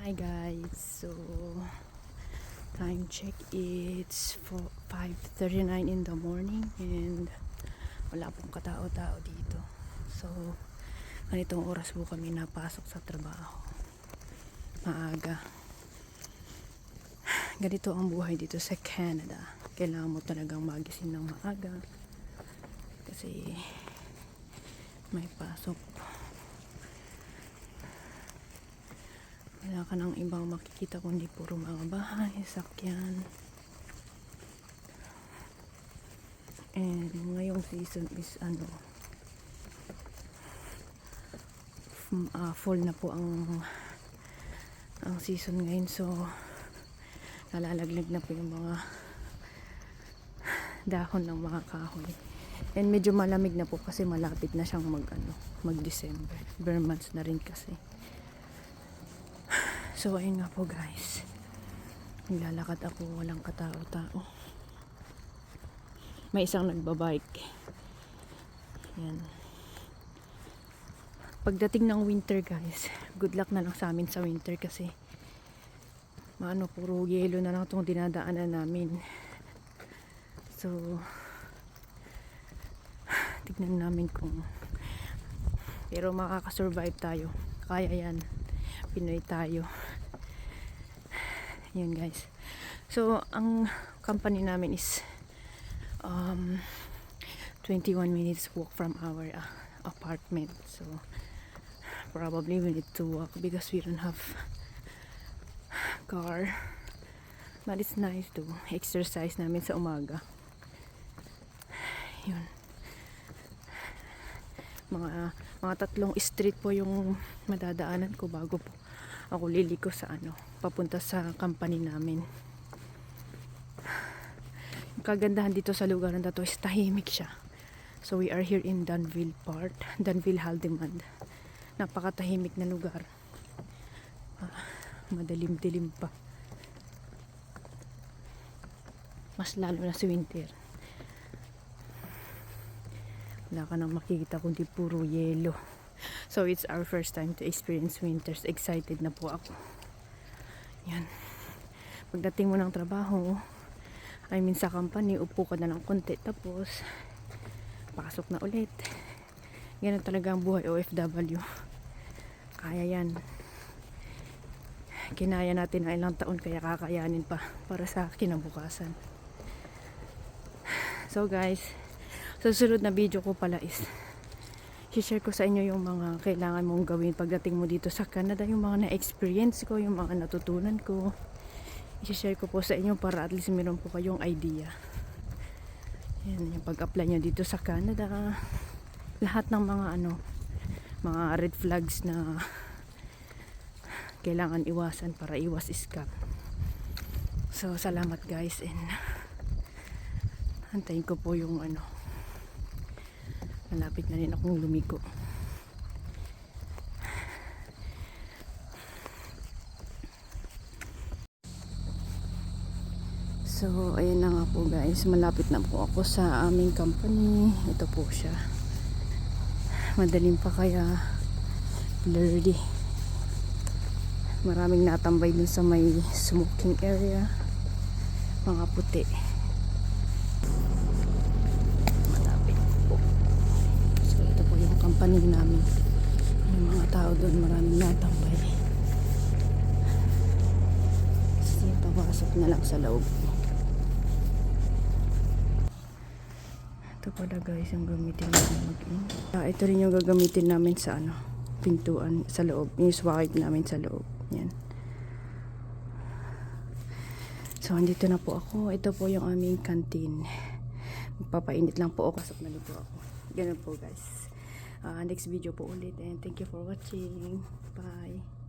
Hi guys, so time check, it's 5:39 in the morning and wala pong katao-tao dito. So ganitong oras po kami napasok sa trabaho, maaga. Ganito ang buhay dito sa Canada, kailangan mo talagang magising ng maaga kasi may pasok. Wala ka ng ibang makikita kundi puro mga bahay, sakyan. And ngayong season is fall na po ang season ngayon, so nalalaglag na po yung mga dahon ng mga kahoy. And medyo malamig na po kasi malapit na siyang mag-December. Bare months na rin kasi. So ayun nga po guys, naglalakad ako, walang katao-tao. May isang nagbabike. Yan. Pagdating ng winter guys, good luck na lang sa amin sa winter kasi puro yelo na lang itong dinadaanan namin. So tignan namin pero makakasurvive tayo, kaya yan, Pinoy tayo. Yun guys, so ang company namin is 21 minutes walk from our apartment, so probably we need to walk because we don't have car, but it's nice to exercise namin sa umaga. Yun, mga tatlong street po yung madadaanan ko bago po ako liliko sa papunta sa company namin. Yung kagandahan dito sa lugar na to is tahimik siya. So we are here in Danville part, Danville Haldimand. Napakatahimik na lugar. Madilim-dilim pa. Mas lalo na sa winter. Wala ka nang makikita kundi puro yelo. So it's our first time to experience winters. Excited na po ako. Yan. Pagdating mo ng trabaho, sa company, upo ka na ng konti, tapos pasok na ulit. Ganun talaga ang buhay OFW. Kaya yan. Kinaya natin ang ilang taon, kaya kakayanin pa para sa kinabukasan. So guys, susunod na video ko pala is i-share ko sa inyo yung mga kailangan mong gawin pagdating mo dito sa Canada, yung mga na-experience ko, yung mga natutunan ko. I-share ko po sa inyo para at least meron po kayong idea. Yan, yung pag-apply nyo dito sa Canada. Lahat ng mga red flags na kailangan iwasan para iwas scam. So, salamat guys, and antayin ko po yung malapit na rin akong lumigo. So, ayan na nga po guys, malapit na po ako sa aming company. Ito po siya. Madaling pa kaya blurry. Maraming natambay dun sa may smoking area. Mga puti. Malapit po. So, ito po yung company namin. Yung mga tao doon, maraming natambay. Kasi papasok na lang sa loob. Ito pala guys yung gamitin namin mag-in. Ito rin yung gagamitin namin sa pintuan sa loob. Yung swipe namin sa loob. Yan. So andito na po ako. Ito po yung aming canteen. Magpapainit lang po ako. Pasok na po ako. Ganun po guys. Next video po ulit, and thank you for watching. Bye.